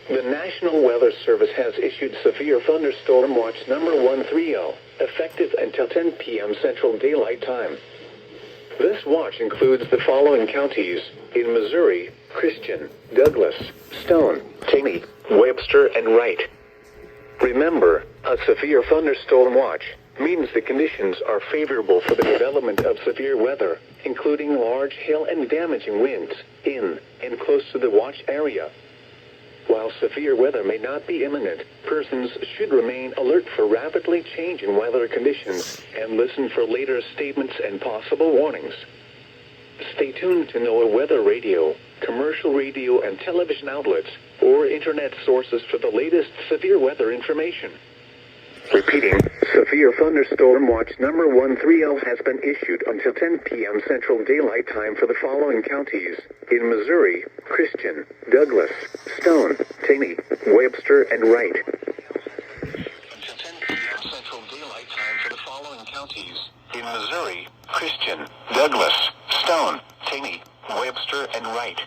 The National Weather Service has issued Severe Thunderstorm Watch number 130, effective until 10 p.m. Central Daylight Time. This watch includes the following counties in Missouri: Christian, Douglas, Stone, Taney, Webster, and Wright. Remember, a severe thunderstorm watch means the conditions are favorable for the development of severe weather, including large hail and damaging winds in and close to the watch area. While severe weather may not be imminent, persons should remain alert for rapidly changing weather conditions and listen for later statements and possible warnings. Stay tuned to NOAA Weather Radio, commercial radio and television outlets, or internet sources for the latest severe weather information. Repeating, Severe Thunderstorm Watch number 130 has been issued until 10 p.m. Central Daylight Time for the following counties in Missouri: Christian, Douglas, Stone, Taney, Webster, and Wright. Until 10 p.m. Central Daylight Time for the following counties in Missouri: Christian, Douglas, Stone, Taney, Webster, and Wright.